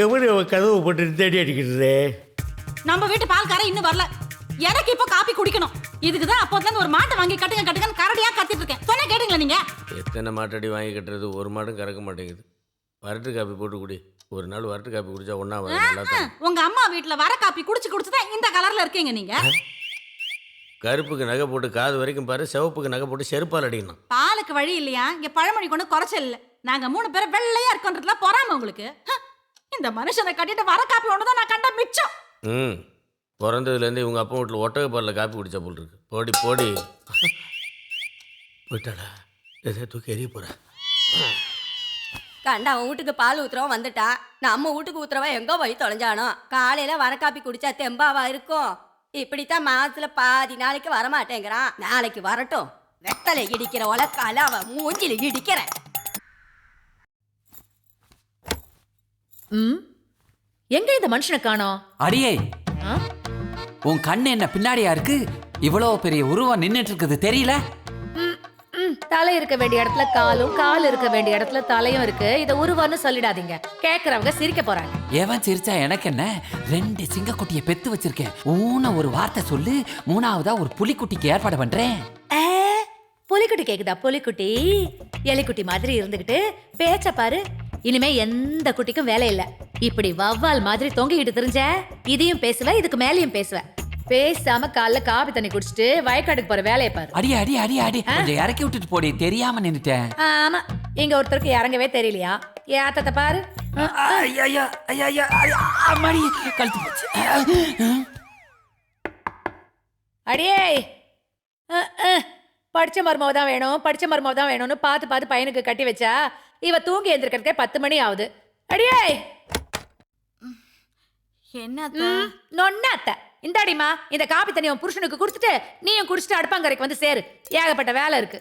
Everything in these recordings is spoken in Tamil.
எப்படி அவன் கதவு போட்டு தேடி அடிக்கிறது? நம்ம வீட்டு பால்காரன் இன்னும் வரல. எனக்கு இப்ப காப்பி குடிக்கணும். இதுக்குதான் அப்போதுல ஒரு மாட்டை வாங்கி கட்டுங்க கட்டுங்கன்னு கரடியா கத்திட்டு இருக்கேன். சொன்ன கேட்டீங்களா நீங்க? எத்தனை மாட்டடி வாங்கி கட்டுறது? ஒரு மாடும் கறக்க மாட்டேங்குது. வரட்டு காப்பி போட்டு குடி. ஒரு நாள் வரட்டு காப்பி குடிச்சா ஒன்னா வரும். உங்க அம்மா வீட்டுல வர காப்பி குடிச்சுதான் இந்த கலர்ல இருக்கீங்க நீங்க. கருப்புக்கு நகை போட்டு காது வரைக்கும் பாரு, சிவப்புக்கு நகை போட்டு செருப்பால் அடிக்கணும். பாலுக்கு வழி இல்லையா? இங்க பழமொழி கொண்டு குறைச்சல் இல்ல. நாங்க 3 பேரும் வெள்ளையா இருக்கோன்றதுல பொறாம உங்களுக்கு. இந்த மனுஷனை கட்டிட்டு வர காப்பி ஒண்ணுதான் நான் கண்ட மிச்சம். பிறந்ததுலேருந்து இவங்க அப்பா வீட்டில் ஒட்டக பாலில் காப்பி குடிச்சா போல் இருக்கு. போடி போடி போயிட்டாடா. எதை தூக்கி எரிய போகிறேன். கண்டா அவன் வீட்டுக்கு பால் ஊத்துறவன் வந்துட்டா, நம்ம வீட்டுக்கு ஊத்துறவன் எங்க போய் தொலைஞ்சானோ. காலையில வர காப்பி குடிச்சா தெம்பாவா இருக்கும். இப்படித்தான் மாசத்துல பாதி நாளைக்கு வரமாட்டேங்கிறான். நாளைக்கு வரட்டும், வெத்தலை இடிக்கிற உலக்கால அவன் மூஞ்சில இடிக்கிறேன். எங்க இந்த மனுஷனை காணோம்? அடியே, உன் கண்ணு என்ன பின்னாடியா இருக்கு? இவ்வளவு பெரிய உருவம் நின்னுட்டு இருக்குது தெரியல? தலை இருக்க வேண்டிய இடத்துல காலும், கால் இருக்க வேண்டிய இடத்துல தலையும் இருக்கு. இத உருவம்னு சொல்லிடாதீங்க, கேக்குறவங்க சிரிக்க போறாங்க. எவன் சிரிச்சா எனக்கு என்ன? 2 சிங்கக்குட்டிய பெத்து வச்சிருக்கேன். ஊன ஒரு வார்த்தை சொல்லு, 3ஆவதா ஒரு புலிக்குட்டிக்கு ஏற்பாடு பண்றேன். புலிக்குட்டி கேக்குதா? புலிக்குட்டி எலிக்குட்டி மாதிரி இருந்துகிட்டு பேச்ச பாரு. இனிமே எந்த குட்டிக்கும் வேலை இல்ல. இப்படி வவ்வால் மாதிரி தொங்கிக்கிட்டு தெரிஞ்ச இதையும் பேசுவ, இதுக்கு மேலையும் பேசுவ. பேசாம காலைல காபி தண்ணி குடிச்சிட்டு வயக்காட்டுக்கு போற வேலையை பாரு. அடி அடி அடி அடி, கொஞ்சம் இறக்கி விட்டுட்டு போடி, தெரியாம நின்னுட்டேன். ஆமா, இங்க ஒருத்தருக்கு இறங்கவே தெரியலையா? ஏத்தத்தை பாரு. கழுத்து போச்சு. அடியே, படிச்ச மருமவ தான் வேணும், படிச்ச மருமவ தான் வேணும்னு பார்த்து பார்த்து பையனுக்கு கட்டி வச்சா இவ தூங்கி எழுந்திருக்கிறதுக்கே 10 மணி ஆகுது. அடியே என்ன நொன்னாத்த, இந்தாடிமா இந்த காபி தண்ணி உன் புருஷனுக்கு குடுத்துட்டு நீயும் குடிச்சிட்டு அடுப்பாங்கரைக்கு வந்து சேரு. ஏகப்பட்ட வேலை இருக்கு.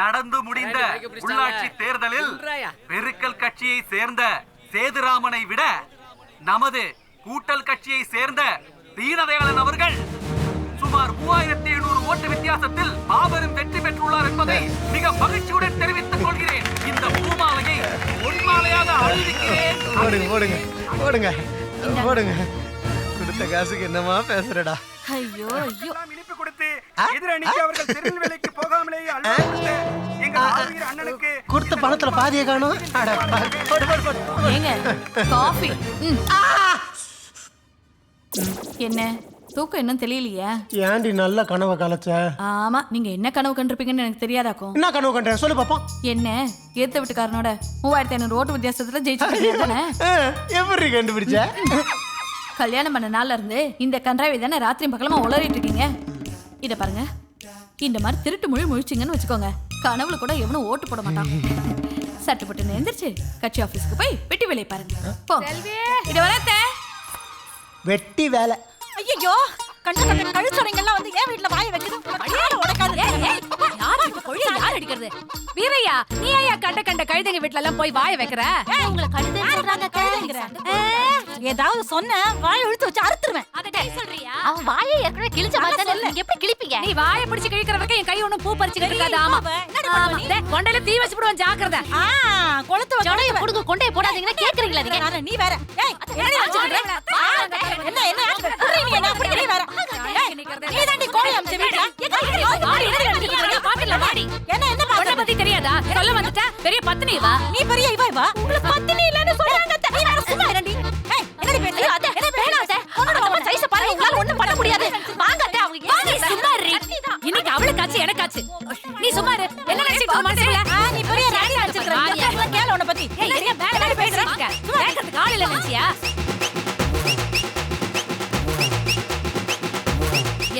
நடந்து முடிந்த உள்ளாட்சி தேர்தலில் பெருக்கல் கட்சியை சேர்ந்த சேதுராமனை விட நமது கூட்டல் கட்சியை சேர்ந்த தீனதயாளன் அவர்கள் சுமார் 3700 ஓட்டு வித்தியாசத்தில் மாபெரும் வெற்றி பெற்றுள்ளார் என்பதை மிக மகிழ்ச்சியுடன் தெரிவித்துக் கொள்கிறேன். இந்த பூமாலையை பொன்மாலையாக அறிவிக்கிறேன். ஓடுங்க ஓடுங்க. கொடுத்த காசுக்கு என்னமா பேசுறடா? ஐயோ ஐயோ, இனிப்பு கொடுத்து எதிரணிக்கு அவர்கள் திருநெல்வேலிக்கு போகாமலேயே அல்வா எங்கள் ஆளுநர் அண்ணனுக்கு கொடுத்த பணத்துல பாதியை காணும். ஏங்க காஃபி. என்ன தூக்கம் இன்னும் தெரியலையா? ஏண்டி நல்ல கனவை கலைச்ச? ஆமா, நீங்க என்ன கனவு கண்டிருப்பீங்கன்னு எனக்கு தெரியாதாக்கும். என்ன கனவு கண்டேன் சொல்லு பாப்போம். என்ன ஏத்த வீட்டுக்காரனோட 3500 ஓட்டு வித்தியாசத்துல ஜெயிச்சு எப்படி கண்டுபிடிச்ச? கல்யாணம் பண்ண நாள்ல இருந்து இந்த கன்றாவை தானே ராத்திரி பகலமா உளறிட்டு இருக்கீங்க. இத பாருங்க, இந்த மாதிரி திருட்டு மொழி முழிச்சிங்கன்னு வச்சுக்கோங்க, கனவுல கூட எவனும் ஓட்டு போட மாட்டான். சட்டு போட்டு எழுந்திரிச்சு கட்சி ஆபீஸ்க்கு போய் வெட்டி வேலையை பாருங்க. போ இத வரத்த வெட்டி வேலை. ஐயோ, கண்ட கண்ட கழுச்சோரைங்கெல்லாம் வந்து ஏன் வீட்ல வாயை வைக்குது? அடியால உடைக்காத. யார் வீட்டு கோழியை யார் அடிக்கிறது? வீரையா, நீ ஏயா கண்ட கண்ட கழுதைங்க வீட்ல எல்லாம் போய் வாய வைக்கிற? உங்களை கழுதைன்னு சொல்றாங்க, கழுதைங்கற. ஏதாவது சொன்ன வாயை இழுத்து வச்சு அறுத்துருவேன். அத நீ சொல்றியா? அவன் வாயை ஏற்கனவே கிழிச்ச மாதிரி இல்ல. நீங்க எப்படி கிழிப்பீங்க? நீ வாயை பிடிச்சு கிழிக்கிற வரைக்கும் என் கை ஒண்ணும் பூ பறிச்சுக்கிட்டு இருக்காது. ஆமா, கொண்டையில தீ வச்சு போடுவான், ஜாக்கிரதை. கொளுத்து வச்சு கொடுங்க. கொண்டைய போடாதீங்கன்னா கேக்குறீங்களா நீங்க? நீ வேற. ஏய், என்னடி வச்சிருக்க? என்ன என்ன புடி, நீ என்ன அப்படி நீ வேற. நீ தாண்டி கோழி அம்ச வீட்ல. பாக்கல வாடி. என்ன என்ன உன்னை பத்தி தெரியாதா? சொல்ல வந்துட்ட பெரிய பத்தினி வா. நீ பெரிய இவா இவா. உங்களுக்கு பத்தினி இல்லன்னு சொல்றாங்க. நீ வேற சும்மா இருடி. ஏய், என்னடி பேசுற? அத என்ன பேடாத. உன்னோட சைஸ் பாருங்க, உங்களால ஒண்ணும் பண்ண முடியாது. வாங்க அத்தை, அவங்க வாங்க. சும்மா இரு. இன்னைக்கு அவளுக்காச்சு எனக்காச்சு. நீ சும்மா இரு. என்ன நினைச்சிட்டு மனசுல? நீ பெரிய ராணி அடிச்சிருக்க. எல்லாம் கேள உன்னை பத்தி. ஏய், பெரிய பேட பேசுறீங்க. கேக்குறது காலையில நினைச்சியா?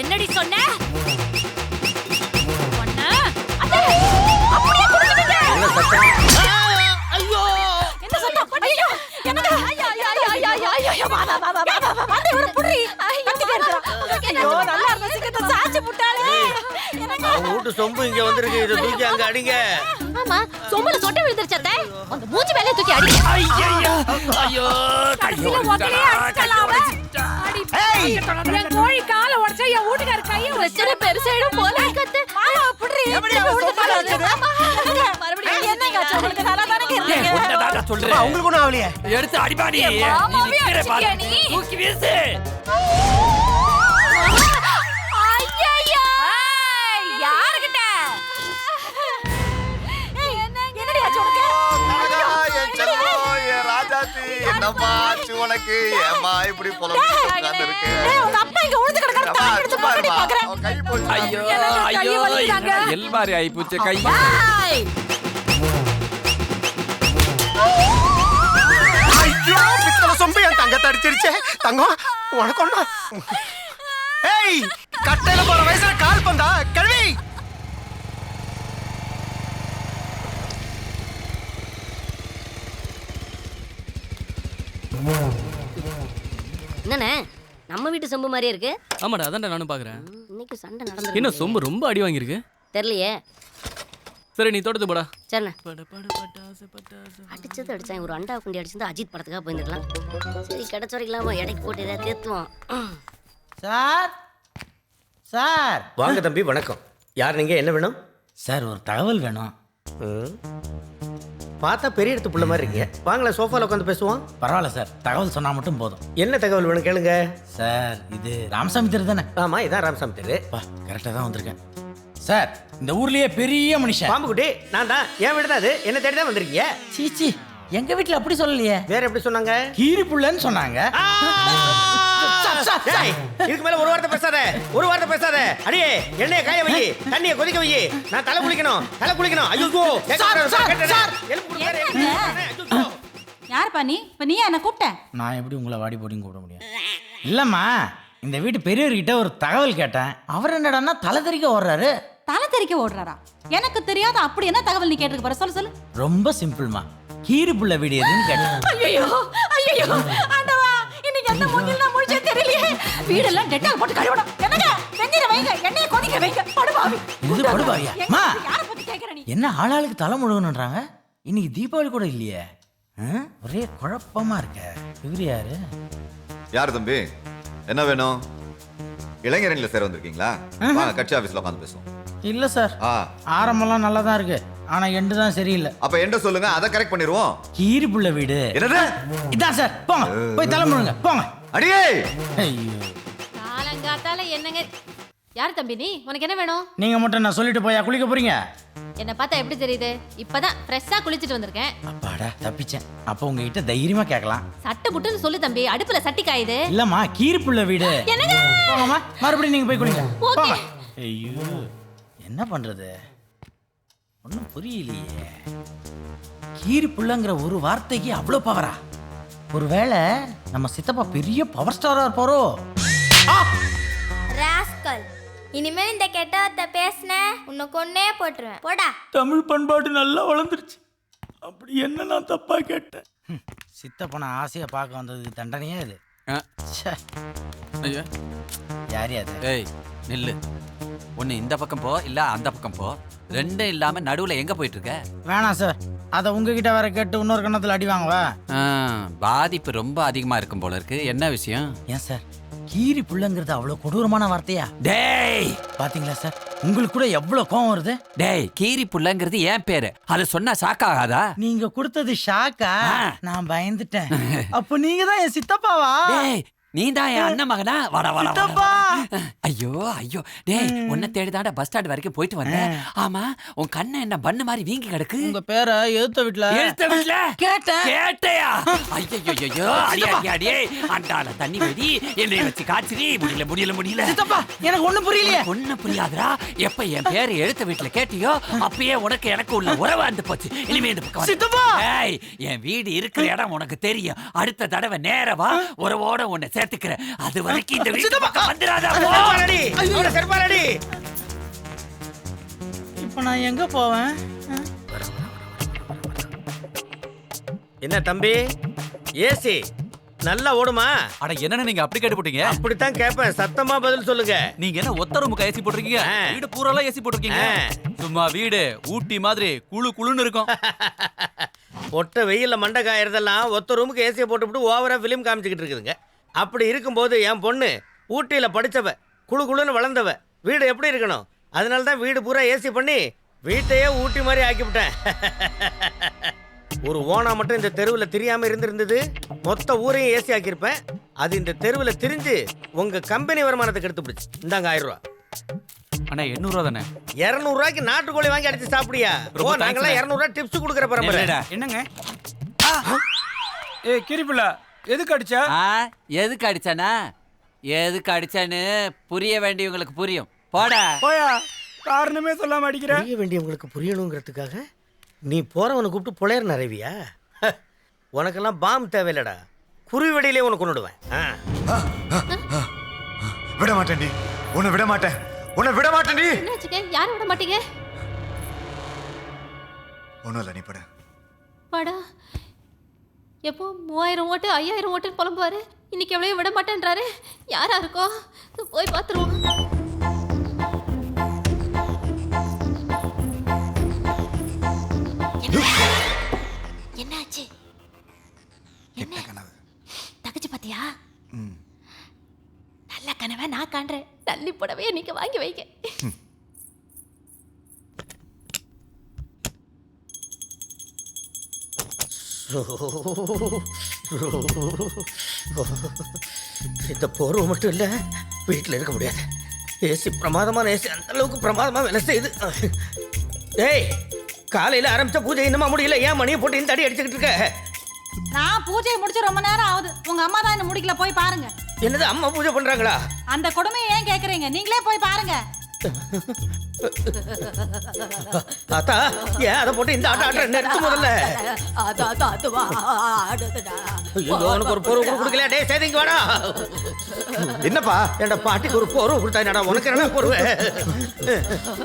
என்னடி சொன்ன? ஒண்ணு அத்தை அப்படியே குடுக்குறீங்க. என்ன சத்தம்? ஐயோ, என்ன சத்தம்? ஐயோ, என்னடா? ஐயோ, வா வா வா வா வா. வந்து ஒரு புடி. ஐயோ, நல்லா இருந்த சிக்கத்தை சாச்சி புட்டாளே. அவங்க வீட்டு சொம்பு இங்க வந்திருக்கு, இதை தூக்கி அங்க அடிங்க. ஆமா, சொம்புல சொட்டை விழுந்துருச்சே. அந்த மூஞ்சி மேலே தூக்கி அடிங்க. ஐயோ, கடைசில ஒக்கலே அடிச்சலாவ. அடி, என் கோழி கால உடைச்சா என் வீட்டுக்கார கைய பிரச்சனை பெருசாயிடும் போல கத்து. புடி. மறுபடியும் என்னங்க ஆச்சு? உங்களுக்கு நல்லா தானே ஏய், உன்னதான்டா அப்பா, சொல்றேன். உங்களுக்கு ஒன்றும் ஆகலையே. எடுத்து அடிபாடி. என் மாமாவே நீ நிக்கிற பாரு. அடிச்சிட்டியா நீ? தூக்கி வீசு. ஐயையோ! யாருகிட்ட? என்னடி ஆச்சு உனக்கு? என் செல்லம், என் ராஜாத்தி, என்னம்மா ஆச்சு உனக்கு? ஏம்மா இப்படி புலம்பிட்டு உட்கார்ந்திருக்க? உங்க அப்பா இங்க உழுந்து கிடக்குற அம்மா, தாடி எடுத்து சும்மா போட்டு இரும்மா. பாக்குறேன். அவன் கை போச்சு. ஐயோ எனக்கு கை ஐயோ வலிக்குதாங்க. எல்மாரி ஆயிப்போச்சு கை. ஏய்! ஐயோ, பித்தளை சொம்பு என் தங்கத்தை அடிச்சிருச்சே. தங்கம், உனக்கு ஒண்ணா? ஏய், கட்டையில போற வயசுல கால் பந்தா கழுவி. என்னண்ணே நம்ம வீட்டு சொம்பு மாதிரியே இருக்கு. ஆமாடா அதான்டா நானும் பார்க்குறேன். இன்னைக்கு சண்டை நடந்து என்ன சொம்பு ரொம்ப அடி வாங்கியிருக்கு. தெரியலையே. சரி நீ தோட்டத்து போடா. சரிண்ணே. அடிச்சது அடிச்சான். ஒரு அண்டா குண்டி அடிச்சிருந்தா அஜித் படத்துக்காக போயிருந்துக்கலாம். சரி கிடைச்ச வரைக்கலாமா எடைக்கு போட்டு ஏதாவது தேத்துவோம். சார் சார் வாங்க தம்பி, வணக்கம். யார் நீங்கள், என்ன வேணும்? சார் ஒரு தகவல் வேணும். ம். பார்த்தா பெரிய இடத்து புள்ள மாதிரி இருக்கீங்க. வாங்களேன், சோஃபாவில் உட்காந்து பேசுவோம். பரவாயில்ல சார், தகவல் சொன்னா மட்டும் போதும். என்ன தகவல் வேணும் கேளுங்க. சார் இது ராமசாமி தெரு தானே? ஆமாம், இதான் ராமசாமி தெரு. கரெக்டாக தான் வந்திருக்கேன். சார் இந்த ஊர்லயே பெரிய மனுஷன் பாம்புக்குட்டி நான் தான். என் வீடு தான் அது. என்ன தேடி தான் வந்திருக்கீங்க. சீச்சி, எங்க வீட்டுல அப்படி சொல்லலையே. வேற எப்படி சொன்னாங்க? கீரி புள்ளன்னு சொன்னாங்க. டேய், இதுக்கு மேல ஒரு வார்த்தை பேசாத, ஒரு வார்த்தை பேசாத. அடியே எண்ணெயை காய வை, தண்ணியை கொதிக்க வை. நான் தலை குளிக்கணும், தலை குளிக்கணும். ஐயோ யார் பண்ணி? இப்ப நீ என்ன கூப்பிட்ட? நான் எப்படி உங்களை வாடி போடின்னு கூப்பிட முடியும்? இல்லம்மா, இந்த வீட்டு பெரியவர்கிட்ட ஒரு தகவல் கேட்டேன். அவர் என்னடான்னா தலை தெறிக்க ஓடுறாரு. தலை தெறிக்க ஓடுறாரா? எனக்கு தெரியாத அப்படி என்ன தகவல் நீ கேட்டிருக்க போற? சொல்லு சொல்லு. ரொம்ப சிம்பிள்மா, கீரி புள்ள வீடு எதுன்னு கேட்டேன். ஐயோ ஐயோ ஆண்டவா, இன்னைக்கு எந்த மூஞ்சில நான் முழிச்சே தெரியலையே. வீடெல்லாம் டெட்டால் போட்டு கழுவணும். என்னங்க வெந்நீரை வைங்க, எண்ணெயை கொதிக்க வைங்க. படுபாவி. இது படுபாவியா? அம்மா, யாரை பத்தி கேக்குற நீ? என்ன ஆளாளுக்கு தலை முழுகணுன்றாங்க? இன்னைக்கு தீபாவளி கூட இல்லையே. ஒரே குழப்பமா இருக்க. இவரு யாரு? யார் தம்பி? என்ன வேணும்? இளைஞரணில சேர வந்திருக்கீங்களா? வாங்க கட்சி ஆபீஸ்ல உட்காந்து பேசுவோம். இல்ல சார், ஆ, ஆரம்பம்லாம் நல்லா தான் இருக்கு. ஆனா எண்டு தான் சரியில்லை. அப்ப என்ன சொல்லுங்க, அதை கரெக்ட் பண்ணிடுவோம். கீரி புள்ள வீடு என்னது? இதான் சார். போங்க, போய் தலை முழுங்க போங்க. அடியே ஐயோ, காலங்காத்தால என்னங்க? யார் தம்பி நீ? உனக்கு என்ன வேணும்? நீங்க மட்டும் நான் சொல்லிட்டு போயா குளிக்க போறீங்க? என்ன பார்த்தா எப்படி தெரியுது? இப்பதான் ஃப்ரெஷ்ஷா குளிச்சிட்டு வந்திருக்கேன். அப்பாடா தப்பிச்சேன். அப்ப உங்ககிட்ட தைரியமா கேட்கலாம். சட்டு புட்டுன்னு சொல்லு தம்பி, அடுப்புல சட்டி காயுது. இல்லம்மா, கீரி புள்ள வீடு. போங்கம்மா, மறுபடியும் நீங்க போய் குளிங்க. ஓகே. போங்க. ஐயோ, என்ன பண்றது ஒன்றும் புரியலையே. கீரி புள்ளங்கிற ஒரு வார்த்தைக்கு அவ்வளோ பவரா? ஒருவேளை நம்ம சித்தப்பா பெரிய பவர் ஸ்டாரா இருப்பாரோ? ராஸ்கல், இனிமேல் இந்த கெட்ட வார்த்தை பேசின உன்னை கொன்னே போட்டுருவேன். போடா. தமிழ் பண்பாடு நல்லா வளர்ந்துருச்சு. அப்படி என்ன நான் தப்பா கேட்டேன்? சித்தப்பனை ஆசையை பார்க்க வந்ததுக்கு தண்டனையே இது. ச்சே. ஐயோ யார் அது? ஏய் நில்லு. ஒன்னு இந்த பக்கம் போ, இல்ல அந்த பக்கம் போ. ரெண்டும் இல்லாம நடுவுல எங்க போயிட்டு இருக்க? வேணாம் சார், அதை உங்ககிட்ட வேற கேட்டு இன்னொரு கண்ணத்தில் அடி வாங்கவா? பாதிப்பு ரொம்ப அதிகமா இருக்கும் போல இருக்கு. என்ன விஷயம்? ஏன் சார், கீரி புள்ளங்கிறது அவ்வளோ கொடூரமான வார்த்தையா? டேய் பாத்தீங்களா சார், உங்களுக்கு கூட எவ்வளவு கோவம் வருது. டேய், கீரி புள்ளங்கிறது என் பேரு. அதை சொன்னா ஷாக்காகாதா? நீங்க கொடுத்தது ஷாக்கா? நான் பயந்துட்டேன். அப்ப நீங்க தான் என் சித்தப்பாவா? டேய், நீ தான் என் அண்ணன் மகனா? வாடா வாடா சித்தப்பா. ஐயோ ஐயோ, டேய் உன்னை தேடிதாண்டா பஸ் ஸ்டாண்ட் வரைக்கும் போயிட்டு வந்தேன். ஆமா, உன் கண்ணு என்ன பண்ணு மாதிரி வீங்கி கிடக்கு. உங்க பேரை எழுத்த வீட்டுல கேட்டையா? ஐயோ அடியே அண்டால தண்ணி வெடி என்னை வச்சு காய்ச்சி முடியல. சித்தப்பா, எனக்கு ஒண்ணும் புரியலையே. ஒண்ணு புரியாதுடா. எப்ப என் பேரு எழுத்த வீட்டுல கேட்டியோ அப்பயே எனக்கு உள்ள உறவு வந்து போச்சு. இனிமே இந்த பக்கம் சித்தப்பா. ஏய், என் வீடு இருக்கிற இடம் உனக்கு தெரியும். அடுத்த தடவை நேரவா உறவோட உன்னை சேர்த்துக்கிறேன். அது வரைக்கும் இந்த வீட்டு பக்கம் வந்துடாதா. இப்ப நான் எங்க போவேன்? என்ன தம்பி, ஏசி நல்லா ஓடுமா? அட என்ன நீங்க அப்படி கேட்டு போட்டீங்க? அப்படித்தான் கேட்பேன், சத்தமா பதில் சொல்லுங்க. நீங்க என்ன ஒத்த ரூமுக்கு ஏசி போட்டிருக்கீங்க? வீடு பூராலாம் ஏசி போட்டிருக்கீங்க. சும்மா வீடு ஊட்டி மாதிரி குளு குளுன்னு இருக்கும். ஒட்ட வெயில்ல மண்டை காயறதெல்லாம் ஒத்த ரூமுக்கு ஏசியை போட்டுவிட்டு ஓவரா பிலிம் காமிச்சுக்கிட்டு இருக்குதுங்க. அப்படி இருக்கும்போது என் பொண்ணு ஊட்டியில படிச்சவ, குழு குழுன்னு வளர்ந்தவ, வீடு எப்படி இருக்கணும்? அதனால தான் வீடு பூரா ஏசி பண்ணி வீட்டையே ஊட்டி மாதிரி ஆக்கிவிட்டேன். ஒரு ஓனா மட்டும் இந்த தெருவில் தெரியாம இருந்திருந்தது மொத்த ஊரையும் ஏசி ஆக்கியிருப்பேன். அது இந்த தெருவில் திரிஞ்சு உங்க கம்பெனி வருமானத்தை கெடுத்து பிடிச்சு. இந்தாங்க 1000 ரூபா. அண்ணா 800 ரூபா தானே? 200 ரூபாய்க்கு நாட்டுக்கோழி வாங்கி அடிச்சு சாப்பிடியா? ரொம்ப thanks நாங்களாம் 200 ரூபாய் டிப்ஸ் கொடுக்குற பரம்பரை. என்னங்க? ஏய் கிரிப்புல எதுக்கு அடிச்சா? எதுக்கு அடிச்சானா? எதுக்கு அடிச்சான்னு புரிய வேண்டியவங்களுக்கு புரியும். போடா போயா, காரணமே சொல்லாம அடிக்கிற. புரிய வேண்டியவங்களுக்கு புரியணுங்கிறதுக்காக நீ போறவனை கூப்பிட்டு புலையர் நிறைவியா? உனக்கெல்லாம் பாம் தேவையில்லடா. குருவி வெடியிலே உனக்கு கொண்டுடுவேன். விட மாட்டேன்டி, உன்னை விட மாட்டேன், உன்னை விட மாட்டேன்டி. என்னாச்சுங்க? யாரும் விட மாட்டீங்க? ஒன்றும் இல்லை, நீ பட. படா எப்போ 3000 ஓட்டு 5000 ஓட்டுன்னு புலம்புவாரு. இன்னைக்கு எவ்வளோ விட மாட்டேன்றாரு. யாரா இருக்கோ போய் பார்த்துருவோம். என்னாச்சு? என்ன கனவு? தகச்சு பாத்தியா? நல்ல கனவை நான் காண்றேன். தள்ளி போடவே நீங்க வாங்கி வைங்க. இந்த போர்வை மட்டும் இல்லை, வீட்டில் இருக்க முடியாது. ஏசி பிரமாதமான ஏசி, அந்த அளவுக்கு பிரமாதமா வேலை செய்யுது. ஏய், காலையில் ஆரம்பிச்ச பூஜை இன்னுமா முடியல? ஏன் மணியை போட்டு இந்த அடி அடிச்சுக்கிட்டு இருக்க? நான் பூஜையை முடிச்சு ரொம்ப நேரம் ஆகுது. உங்க அம்மா தான் என்ன முடிக்கல, போய் பாருங்க. என்னது அம்மா பூஜை பண்றாங்களா? அந்த கொடுமையை ஏன் கேக்குறீங்க? நீங்களே போய் பாருங்க. தாத்தா, ஏன் அதை போட்டு இந்த ஆட்ட நிறுத்து முதல்ல. உனக்கு ஒரு போர்வை கொடுக்கல? டே சேதிங்க வாடா. என்னப்பா? என் பாட்டிக்கு ஒரு போர்வை கொடுத்தாடா, உனக்கு என்ன போர்வை?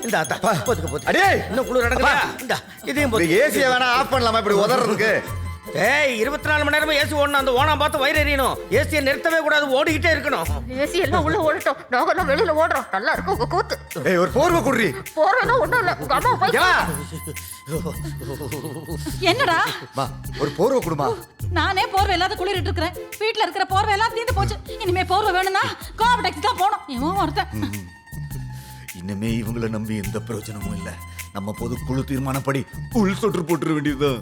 இந்த ஆத்தா போத்துக்க போத்து. அடே இன்னும் குளிர் நடக்குதா? இந்த இதையும் போத்து. ஏசியை வேணா ஆஃப் பண்ணலாமா இப்படி உதறதுக்கு? ஏய், 24 மணி நேரமும் ஏசி ஓடணும். அந்த ஓனா பார்த்து வயிறு எறியணும். ஏசியை நிறுத்தவே கூடாது, ஓடிக்கிட்டே இருக்கணும். ஏசி எல்லாம் உள்ள ஓடட்டும், நாங்க வெளியில ஓடுறோம். நல்லா இருக்கும் உங்க கூத்து. ஏய், ஒரு போர்வை குடுறி. போறேன்னா ஒண்ணும் இல்ல, உங்க அம்மா போய் என்னடா? மா, ஒரு போர்வை குடுமா. நானே போர்வை இல்லாத குளிரிட்டு இருக்கிறேன். வீட்டுல இருக்கிற போர்வை எல்லாம் தீந்து போச்சு. இனிமே போர்வை வேணும்னா கோஆப் டாக்ஸி தான் போகணும். இவன் ஒருத்தன். இனிமே இவங்களை நம்பி எந்த பிரயோஜனமும் இல்ல. நம்ம பொது குழு தீர்மானப்படி புல் சொட்டு போட்டுற வேண்டியதுதான்.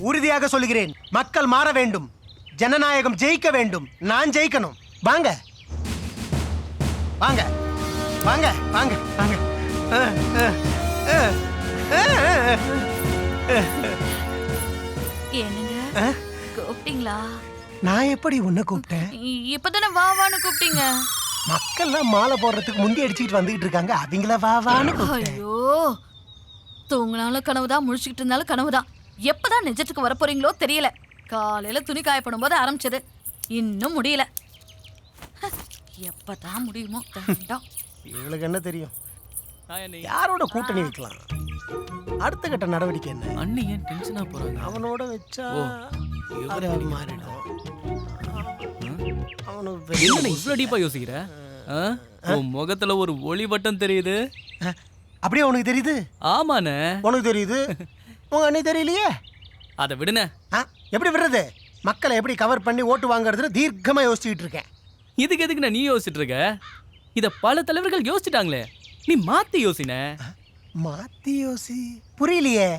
உறுதியாக சொல்கிறேன், மக்கள் மாற வேண்டும், ஜனநாயகம் ஜெயிக்க வேண்டும், நான் ஜெயிக்கணும். வாங்க வாங்க வாங்க வாங்க வாங்க. என்னங்க கூப்பிட்டீங்களா? நான் எப்படி உன்னை கூப்பிட்டேன்? இப்பதானே வா வான்னு கூப்பிட்டீங்க. மக்கள்லாம் மாலை போடுறதுக்கு முந்தி அடிச்சுட்டு வந்துகிட்டு இருக்காங்க, அவங்கள வா வான்னு கூப்பிட்டேன். ஐயோ, தூங்கினாலும் கனவுதான், முழிச்சுக்கிட்டு இருந்தாலும் கனவுதான். எப்பதான் நிஜத்துக்கு வர போறீங்களோ தெரியல. காலையில துணி காயப்படும் போது ஆரம்பிச்சது, இன்னும் முடியல. எப்பதான் முடியுமோ? இவளுக்கு என்ன தெரியும்? யாரோட கூட்டணி வைக்கலாம்? அடுத்த கட்ட நடவடிக்கை என்ன? அண்ணி ஏன் டென்ஷனா போறாங்க? அவனோட வச்சா மாறிடும். அவனுக்கு இவ்வளவு டீப்பா யோசிக்கிற? உன் முகத்துல ஒரு ஒளி வட்டம் தெரியுது. அப்படியே உனக்கு தெரியுது? ஆமாண்ணே, உனக்கு தெரியுது, உங்க அண்ணி தெரியலையே. அதை விடுனே. எப்படி விடுறது? மக்களை எப்படி கவர் பண்ணி ஓட்டு வாங்குறதுன்னு தீர்க்கமா யோசிச்சுட்டு இருக்கேன். இதுக்கு எதுக்கு நீ யோசிச்சுட்டு இருக்க? இத பல தலைவர்கள் யோசிச்சுட்டாங்களே, நீ மாத்தி யோசின. மாத்தி யோசி. புரியலையே.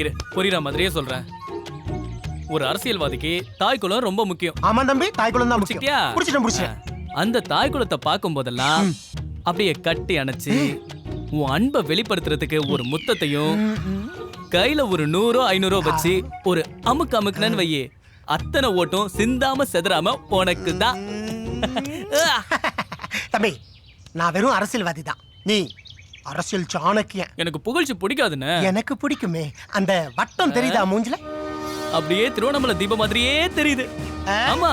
இரு, புரியுற மாதிரியே சொல்றேன். ஒரு அரசியல்வாதிக்கு தாய்க்குளம் ரொம்ப முக்கியம். ஆமா தம்பி, தாய்க்குளம் தான் முக்கியம். புடிச்சிட்டேன். அந்த தாய்க்குளத்தை பார்க்கும் போதெல்லாம் அப்படியே கட்டி அணைச்சு உன் அன்பை வெளிப்படுத்துறதுக்கு ஒரு முத்தத்தையும் கையில ஒரு 100 500 வச்சு ஒரு அமுக்கு அமுக்குனு வையே, அத்தனை ஓட்டும் சிந்தாம செதறாம உனக்கு தான். தம்பி, நான் வெறும் அரசியல்வாதி தான், நீ அரசியல் சாணக்கியன். எனக்கு புகழ்ச்சி பிடிக்காதுன்னு. எனக்கு பிடிக்குமே. அந்த வட்டம் தெரியுதா மூஞ்சில? அப்படியே திருவண்ணாமலை தீபம் மாதிரியே தெரியுது. ஆமா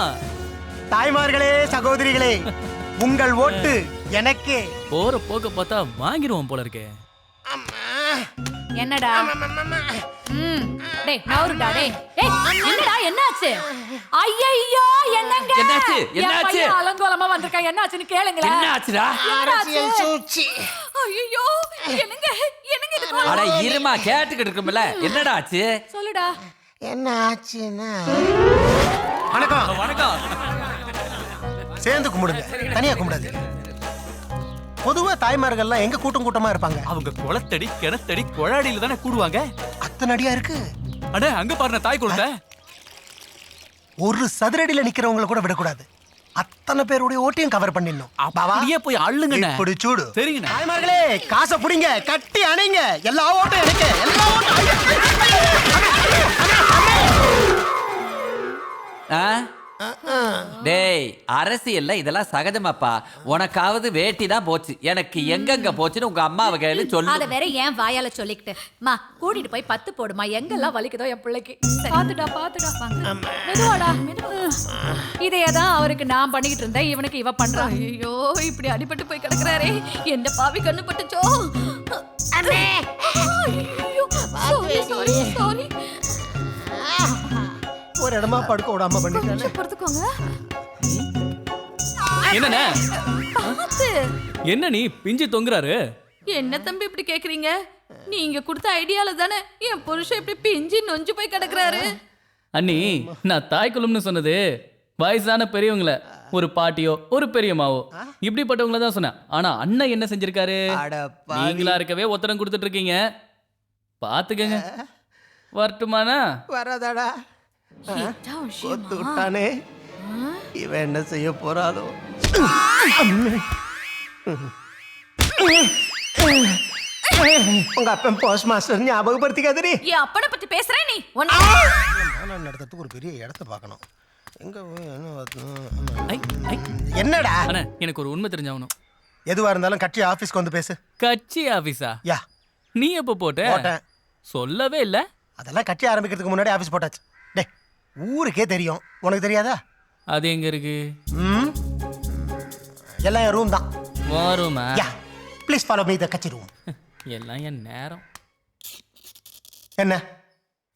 தாய்மார்களே, சகோதரிகளே, உங்கள் ஓட்டு எனக்கே. போற போக்க பார்த்தா வாங்கிடுவோம் போல இருக்கே. என்னடா? டேய் நவுருடா. டேய் என்னடா என்னாச்சு? ஐயையோ, என்னங்க? என்னாச்சு? என்னாச்சு? அலங்கோலமா வந்திருக்கா, என்னாச்சுன்னு கேளுங்களே. என்னாச்சுடா? அரசியல் சூழ்ச்சி. ஐயோ, என்னங்க என்னங்க இது? அட இருமா, கேட்டுக்கிட்டு இருக்கோம்ல, என்னடா ஆச்சு? சொல்லுடா. என்ன ஆச்சுன்னா, வணக்கம் வணக்கம். சேர்ந்து கும்பிடுங்க, தனியா கும்பிடாது. பொதுவா தாய்மார்கள்லாம் எங்க கூட்டம் கூட்டமா இருப்பாங்க? அவங்க குளத்தடி கிணத்தடி கொழாடியில தானே கூடுவாங்க. அத்தனை அடியா இருக்கு. அண்ணே அங்க பாருங்க தாய் குளத்தை. ஒரு சதுரடியில நிக்கிறவங்கள கூட விடக்கூடாது. அத்தனை பேருடைய ஓட்டையும் கவர் பண்ணிடணும். அப்படியே போய் அள்ளுங்கண்ணே. இப்படி சூடு. சரிங்கண்ணே. தாய்மார்களே காசை புடிங்க, கட்டி அணைங்க. எல்லா ஓட்டும் எனக்கு, எல்லா டேய் அரசியல்ல இதெல்லாம் சகஜமாப்பா. உனக்காவது வேட்டி தான் போச்சு, எனக்கு எங்கெங்க போச்சுன்னு உங்க அம்மாவை கையில சொல்லு. அத வேற ஏன் வாயால சொல்லிக்கிட்டு மா கூட்டிட்டு போய் 10 போடுமா, எங்கெல்லாம் வலிக்குதோ என் பிள்ளைக்கு. பாத்துடா மெதுவாடா இதையதான் அவருக்கு நான் பண்ணிக்கிட்டு இருந்தேன், இவனுக்கு இவ பண்றா. ஐயோ இப்படி அடிபட்டு போய் கிடக்குறாரே, எந்த பாவி கண்ணு பட்டுச்சோ. சாரி ஒரு இடமா படுக்க விடாம பண்ணிட்டேன். பொறுத்துக்கோங்க. என்னண்ணே என்ன நீ பிஞ்சு தொங்குறாரு? என்ன தம்பி இப்படி கேக்குறீங்க? நீங்க கொடுத்த ஐடியால தானே என் புருஷன் இப்படி பிஞ்சு நொஞ்சு போய் கிடக்குறாரு. அண்ணி நான் தாய்க்குளம்னு சொன்னது வயசான பெரியவங்கள, ஒரு பாட்டியோ ஒரு பெரியம்மாவோ இப்படிப்பட்டவங்கள தான் சொன்னேன். ஆனா அண்ணன் என்ன செஞ்சிருக்காரு? நீங்களா இருக்கவே ஒத்தடம் கொடுத்துட்டு இருக்கீங்க, பாத்துக்கங்க. வரட்டுமாண்ணா? வராதாடா கொத்து விட்டானே, இவன் என்ன செய்ய போறாளோ. உங்க அப்பன் போஸ்ட் மாஸ்டர் ஞாபகப்படுத்திக்காதடி. என் அப்பனை பத்தி பேசுறேன் நீ. நடத்துறதுக்கு ஒரு பெரிய இடத்த பார்க்கணும். எங்க என்னடா? அண்ணா எனக்கு ஒரு உண்மை தெரிஞ்சாகணும். எதுவா இருந்தாலும் கட்சி ஆபீஸ்க்கு வந்து பேசு. கட்சி ஆபீஸா? யா. நீ எப்ப போட்ட? சொல்லவே இல்ல. அதெல்லாம் கட்சி ஆரம்பிக்கிறதுக்கு முன்னாடி ஆபீஸ் போட்டாச்சு. டேய் ஊருக்கே தெரியும், உனக்கு தெரியாதா? அது எங்க இருக்கு? எல்லாம் என் ரூம் தான். ரூமா? யா ப்ளீஸ் ஃபாலோ மீ தி கட்சி ரூம். எல்லாம் என் நேரம். என்ன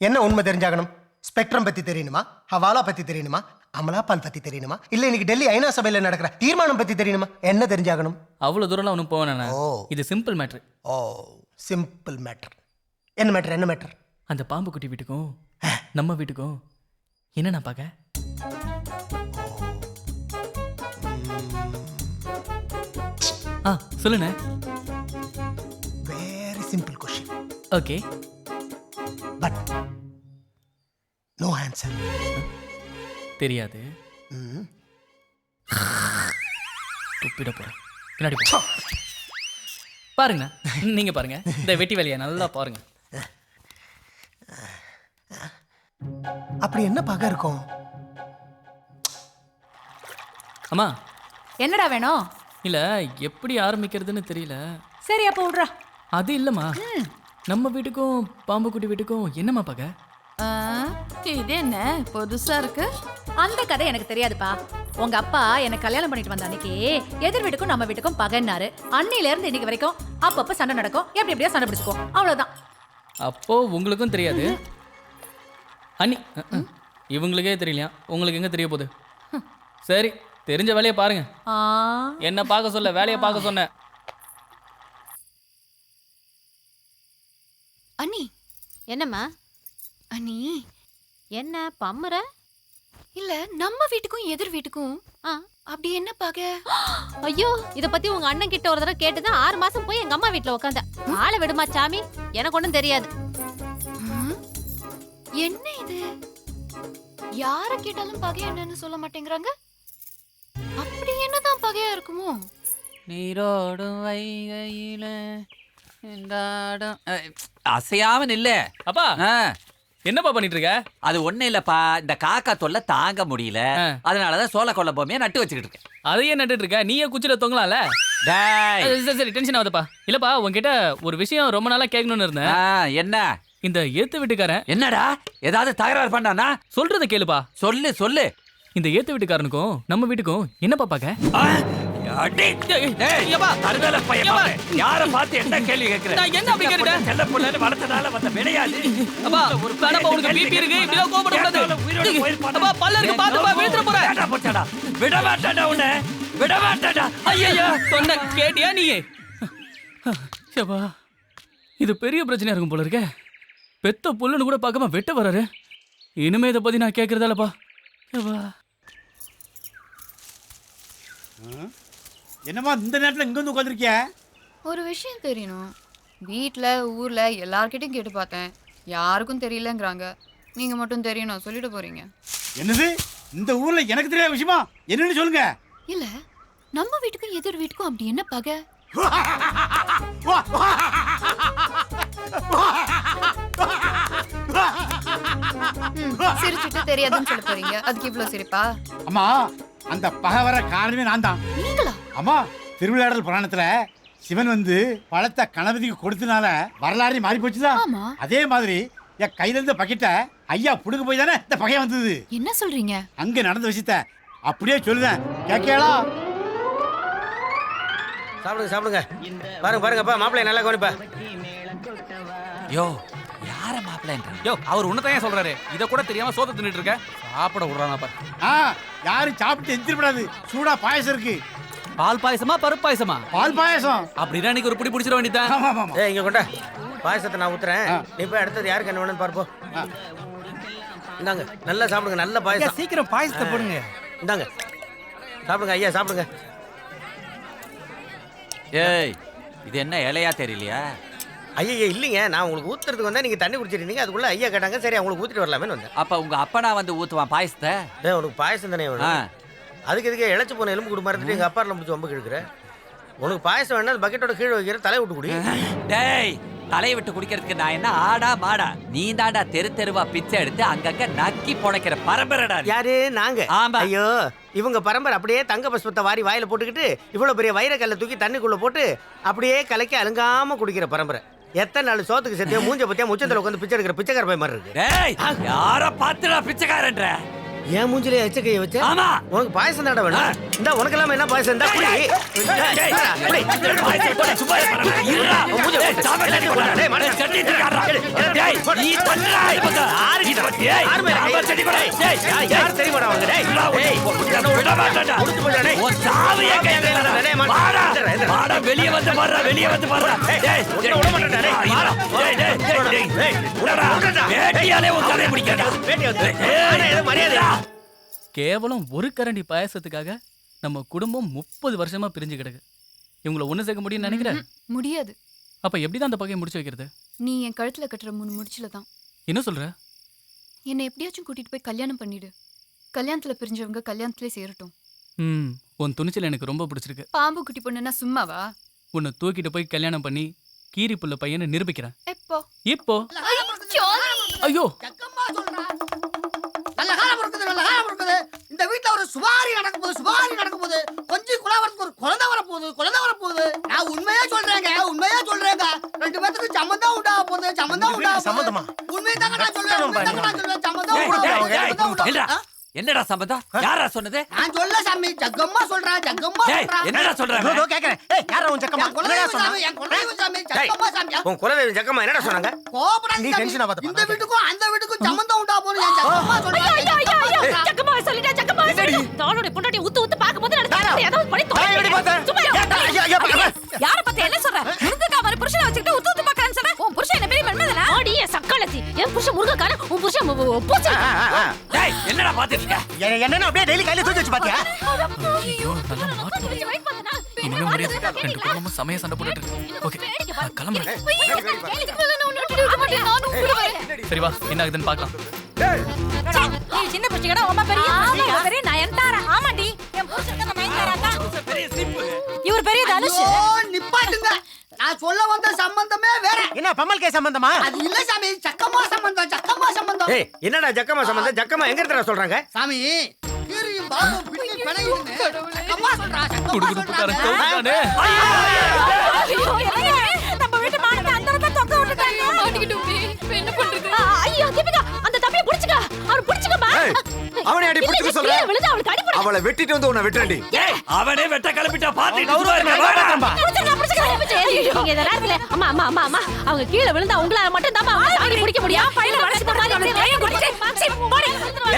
என்ன உண்மை தெரிஞ்சாகணும்? ஸ்பெக்ட்ரம் பத்தி தெரியணுமா, ஹவாலா பத்தி தெரியணுமா, அமலாபால் பத்தி தெரியணுமா, இல்ல இன்னைக்கு டெல்லி ஐநா சபையில நடக்கிற தீர்மானம் பத்தி தெரியணுமா? என்ன தெரிஞ்சாகணும்? அவ்வளவு தூரம் ஒன்றும் போவேண்ணா. இது simple matter. Oh simple matter. என்ன மேட்டர்? என்ன மேட்டர்? அந்த பாம்பு குட்டி வீட்டுக்கும் நம்ம வீட்டுக்கும் என்னண்ணா பார்க்க? சொல்லுண்ணே. Very simple question. Okay but no answer. தெரியாது. துப்பிட போறேன். பின்னாடி பாருங்க, நீங்க பாருங்க, இந்த வெட்டி வேலையை நல்லா பாருங்க. அப்படி என்ன பகை இருக்கும்? அம்மா என்னடா வேணும்? இல்ல எப்படி ஆரம்பிக்கிறதுன்னு தெரியல. சரி அப்ப விடுறா. அது இல்லம்மா, நம்ம வீட்டுக்கும் பாம்பு குட்டி வீட்டுக்கும் என்னம்மா பகை? இது என்ன புதுசா இருக்கு? அந்த கதை எனக்கு தெரியாதுப்பா. உங்க அப்பா எனக்கு கல்யாணம் பண்ணிட்டு வந்த அன்னைக்கு எதிர் வீட்டுக்கும் நம்ம வீட்டுக்கும் பகைன்னாரு. அன்னையில இருந்து இன்னைக்கு வரைக்கும் அப்பப்ப சண்டை நடக்கும், எப்படி எப்படியா சண்டை பிடிச்சுக்கோ, அவ்வளவுதான். அப்போ உங்களுக்கும் தெரியாது அண்ணி? இவங்களுக்கே தெரியலையா, உங்களுக்கு எங்க தெரிய போகுது? சரி தெரிஞ்ச வேலையை பாருங்க. என்ன பார்க்க சொல்ல, வேலையை பார்க்க சொன்ன. அண்ணி என்னம்மா? அண்ணி என்ன பம்முற? இல்ல நம்ம வீட்டுக்கும் எதிர் வீட்டுக்கும் அப்படி என்ன பாக்க? ஐயோ இத பத்தி உங்க அண்ணன் கிட்ட ஒரு தடவை கேட்டுதான் 6 மாசம் போய் எங்க அம்மா வீட்டுல உட்காந்த. ஆளை விடுமா சாமி, எனக்கு ஒண்ணும் தெரியாது. என்ன இது? யார கேட்டாலும் பகை என்னன்னு சொல்ல மாட்டேங்கிறாங்க. அப்படி என்னதான் பகையா இருக்குமோ? நீரோடும் வைகையில அசையாம நில்ல. அப்பா என்னப்பா பண்ணிட்டு இருக்க? அது ஒண்ணு இல்லப்பா, இந்த காக்கா தொல்லை தாங்க முடியல, அதனாலதான் சோள கொல்ல பொம்மையை நட்டு வச்சுக்கிட்டு இருக்கேன். அதையே நட்டுட்டு இருக்க, நீயே குச்சில தொங்கலாம்ல. சரி டென்ஷன் ஆகுதுப்பா. இல்லப்பா உன்கிட்ட ஒரு விஷயம் ரொம்ப நாளா கேட்கணும்னு இருந்தேன். என்ன? இந்த ஏத்து வீட்டுக்காரன் என்னடா ஏதாவது தகராறு பண்ணானா? சொல்றத கேளுப்பா. சொல்லு சொல்லு. இந்த ஏத்து வீட்டுக்காரனுக்கும் நம்ம வீட்டுக்கும் என்னப்பா பாக்க? யார பார்த்து என்ன கேள்வி கேக்குற? நான் என்ன அப்படி கேட்டேன்? செல்ல புள்ளன்னு வளர்த்ததால வந்த விளையாது. அப்பா வேணாப்பா, உனக்கு பிபி இருக்கு, இப்படியே கோபப்பட கூடாது. அப்பா பல்ல இருக்கு, பாத்துப்பா, விழுந்துற போற. வேடா போச்சடா, விட மாட்டடா உன்னை, விட மாட்டடா. ஐயோ சொன்ன கேட்டியா நீ? அப்பா இது பெரிய பிரச்சனையா இருக்கும் போல இருக்கே. பெத்த புல்லுன்னு கூட பார்க்காம வெட்ட வராரு. இனிமே இதை பத்தி நான் கேட்கறதாலப்பா. என்னம்மா இந்த நேரத்துல இங்க வந்து உட்காந்துருக்கிய? ஒரு விஷயம் தெரியணும். வீட்ல ஊர்ல எல்லார்கிட்டயும் கேட்டு பார்த்தேன், யாருக்கும் தெரியலங்கறாங்க. நீங்க மட்டும் தெரியணும் சொல்லிட போறீங்க. என்னது இந்த ஊர்ல எனக்கு தெரியாத விஷயமா என்னன்னு சொல்லுங்க. இல்ல நம்ம வீட்டுக்கும் எதிர் வீட்டுக்கும் அப்படி என்ன பகை? சிரிச்சுட்டு தெரியாதுன்னு சொல்ல போறீங்க. அதுக்கு இவ்வளவு சிரிப்பா? அம்மா அந்த பகை வர காரணமே நான் தான். நீங்களா? அம்மா திருவிளையாடல் புராணத்துல சிவன் வந்து பழத்தை கணபதிக்கு கொடுத்தனால வரலாறு மாறி போச்சுதான். அதே மாதிரி என் கையில இருந்த பக்கெட்ட ஐயா புடுங்க போய் தானே இந்த பகைய வந்தது. என்ன சொல்றீங்க? அங்க நடந்த விஷயத்த அப்படியே சொல்லுதேன் கேட்கலா. சாப்பிடுங்க சாப்பிடுங்க. பாருங்க பாருங்கப்பா மாப்பிள்ளை நல்லா கவனிப்பா. யோ யார மாப்பிள்ளைன்ற? யோ அவர் உன்னதான் சொல்றாரு. இத கூட தெரியாம சோத்த தின்னுட்டு இருக்க. சாப்பிட விடுறானா பாரு. யாரும் சாப்பிட்டு எந்திரப்படாது. சூடா பாயசம் இருக்கு. பால் பாயசமா பருப்பு பாயசமா? பால் பாயசம். அப்படின்னா இன்னைக்கு ஒரு பிடி பிடிச்சிட வேண்டியதான். ஆமா ஆமா. ஏய் இங்க கொண்டா பாயசத்தை நான் ஊத்துறேன். நீ போய் அடுத்தது யாருக்கு என்ன வேணும்னு பார்ப்போம். இந்தாங்க நல்லா சாப்பிடுங்க. நல்ல பாயசம். சீக்கிரம் பாயசத்தை போடுங்க. இந்தாங்க சாப்பிடுங்க ஐயா சாப்பிடுங்க. ஏய் இது என்ன இலையா தெரியலையா? ஐயா இல்லைங்க நான் உங்களுக்கு ஊத்துறதுக்கு வந்தா நீங்க தண்ணி குடிச்சிருந்தீங்க. அதுக்குள்ள ஐயா கேட்டாங்க சரி அவங்களுக்கு ஊத்திட்டு வரலாமேன்னு வந்தேன். அப்ப உங்க அப்பனா வந்து ஊத்துவான் பாயசத்தை? டேய் உனக்கு பாயசம் தானே வேணும். அதுக்கு எதுக்கு இழைச்சு போன எலும்பு குடு மறந்துட்டு எங்க அப்பாரில் முடிச்சு வம்பு கிழக்குற. உனக்கு பாயசம் வேணா பக்கெட்டோட கீழே வைக்கிற தலை விட்டு குடி. டேய் தலையை விட்டு குடிக்கிறதுக்கு நான் என்ன ஆடா மாடா? நீ தாண்டா தெரு தெருவா பிச்சை எடுத்து அங்கங்க நக்கி புடைக்கிற பரம்பரைடா. யாரு? நாங்க. ஐயோ இவங்க பரம்பரை அப்படியே தங்க பஸ்பத்தை வாரி வாயில போட்டுக்கிட்டு இவ்வளவு பெரிய வைரக்கல்ல தூக்கி தண்ணிக்குள்ள போட்டு அப்படியே கலக்கி அழுங்காம குடிக்கிற பரம்பரை. எத்தனை நாள் சோத்துக்கு சேர்த்து மூஞ்ச பத்தியா முச்சத்துல உட்காந்து பிச்சை எடுக்கிற பிச்சைக்கார பை மாதிரி இருக்கு. டேய் யார பாத்துடா பிச்சைக்காரன்ற? ஏன் மூஞ்சிலே எச்ச கையை வச்ச? ஆமா உனக்கு பாயசம் தாட வேணும். இந்த உனக்கு எல்லாம் என்ன பாயசம் இருந்தா குடி. வெளியே வந்து பாரு வெளியே வந்து பாரு. கேவலம் ஒரு கரண்டி பாயசத்துக்காக நம்ம குடும்பம் 30 வருஷமா பிரிஞ்சு கிடக்கு. இவங்களை ஒண்ணு சேர்க்க முடியும்னு நினைக்கிறேன். முடியாது. அப்ப எப்படிதான் அந்த பகையை முடிச்சு வைக்கிறது? நீ என் கழுத்துல கட்டுற 3 முடிச்சுல தான். என்ன சொல்ற? என்னை எப்படியாச்சும் கூட்டிட்டு போய் கல்யாணம் பண்ணிடு. கல்யாணத்துல பிரிஞ்சவங்க கல்யாணத்திலே சேரட்டும். உன் துணிச்சல் எனக்கு ரொம்ப பிடிச்சிருக்கு. பாம்பு குட்டி பொண்ணுன்னா சும்மாவா? உன்னை தூக்கிட்டு போய் கல்யாணம் பண்ணி கீரி புள்ள பையனை நிரூபிக்கிறேன். இப்போ ஐயோ நல்ல காலம் இருக்குது நல்ல காலம் இருக்குது. இந்த வீட்டுல ஒரு சுபாரி நடக்கும் போது கொஞ்சம் குலாவரத்துக்கு ஒரு குழந்தை வரப்போகுது. நான் உண்மையா சொல்றேங்க 2 பேத்துக்கு சம்மந்தம் உண்டாக போகுது. சம்மந்தமா? உண்மையை தாங்க நான் சொல்றேன். சம்மந்தம் என்னடா சம்பந்தம்? யாரா சொன்னது? நான் சொல்ல சாமி ஜக்கம்மா சொல்றா. என்னடா சொல்றாங்க? இதோ கேக்குறேன். ஏய் யாரா உன் ஜக்கம்மா? என்னடா சொன்னா? என் குலதெய்வம் சாமி ஜக்கம்மா சாமி. உன் குலதெய்வம் ஜக்கம்மா என்னடா சொன்னாங்க? கோபப்படாத. நீ டென்ஷன் ஆகாத. இந்த வீட்டுக்கும் அந்த வீட்டுக்கும் சம்மந்தம் உண்டாக போகுது. என் ஜக்கம்மா சொல்றா. ஜக்கம்மா சொல்லிட்டா ஜக்கம்மா சொல்லு. தானோட பொண்டாட்டி ஊத்து பாக்கும்போது நடந்து ஏதாவது பண்ணி சும்மா யார பத்தி என்ன சொல்ற? முருங்கக்கா மாதிரி புருஷனை வச்சுக்கிட்டு ஊத்து பாக்கறான்னு சொன்னா உன் புருஷன் என்ன பெரிய மன்மதனா? ஆடி சக்கலத்தி என் புருஷன் முருங்கக்கார உன் புருஷன் பூச்சி. டேய் என்னடா பாத்துட்டு இருக்க? என்னன்னா அப்படியே டெய்லி கையில தூக்கி வச்சு பாத்தியா? இனிமே முடியாது. 2 குடும்பமும் சமய சண்டை போட்டுட்டு இருக்கு. ஓகே நான் கிளம்புறேன். சரி வா என்ன ஆகுதுன்னு பார்க்கலாம். நீ சின்ன புடிச்சடா அம்மா பெரிய நயன்தாரா. ஆமாடி என் புருஷன் நயன்தாரா தான். இவர் பெரிய தனுஷ். நிப்பாட்டுங்க. நான் சொல்ல வந்த சம்பந்தமே வேற. என்ன பம்மல் கே சம்பந்தமா? அது இல்ல சாமி ஜக்கம்மா சம்பந்தம். ஏய் என்னடா ஜக்கம்மா சம்பந்தம்? ஜக்கம்மா எங்க இருக்கற சொல்றாங்க? சாமி கீரியும் பாபு பின்னி பணையின்னு ஜக்கம்மா சொல்றா. குடுகுடுப்புக்காரன் தோத்துட்டானே. ஐயோ நம்ம வீட்டு மானத்தை அந்தரத்த தொங்க விட்டுட்டாங்க. மாட்டிக்கிட்டோமே. என்ன பண்றது? ஐயோ தீபிகா அந்த தம்பியை புடிச்சுக்க. அவரை புடிச்சுக்கமா. அவனை அடி புடிச்சுக்க சொல்ற. அவளுக்கு அடி. அவளை வெட்டிட்டு வந்து உன்னை வெட்டறடி. ஏய் அவனே வெட்ட கிளம்பிட்டா பாத்துட்டு வாடா. நீங்க இந்த நேரத்துல அம்மா அவங்க கீழே விழுந்தா உங்களால மட்டும் தான் தாங்கி பிடிக்க முடியும். பையனை வளைச்சிட்ட மாதிரி அவனை கையை பிடிச்சு போடி.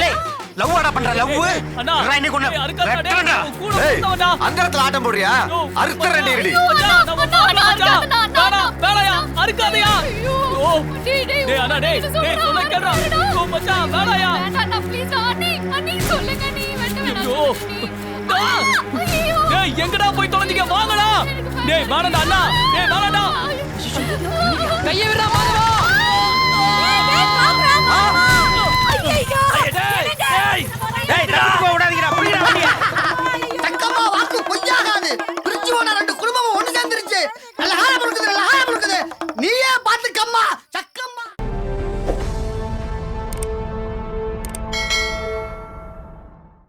ஏய் லவ் ஆடா பண்ற லவ். அண்ணா இன்னைக்கு ஒண்ணு வெட்டறடா. ஏய் அந்தரத்துல ஆட்டம் போடுறியா? அறுத்தறடி இருடி. வேலையா அறுக்காதயா. டேய் அண்ணா டேய் சொல்ல கேளுடா. ஓ மச்சான் வேலையா. அண்ணா ப்ளீஸ் அண்ணி சொல்லுங்க நீ வெட்ட வேணாம். டேய் எங்கடா போய் தொலைஞ்சீங்க? வாங்கடா. டேய் வாடா அண்ணா. டேய் வாடா. கையை விடுடா மாதவா. தக்கம்மா வாக்கு பொய்யாகாது. பிரிஞ்சு போன ரெண்டு குடும்பமும் ஒண்ணு சேர்ந்துருச்சு. நல்ல காலம்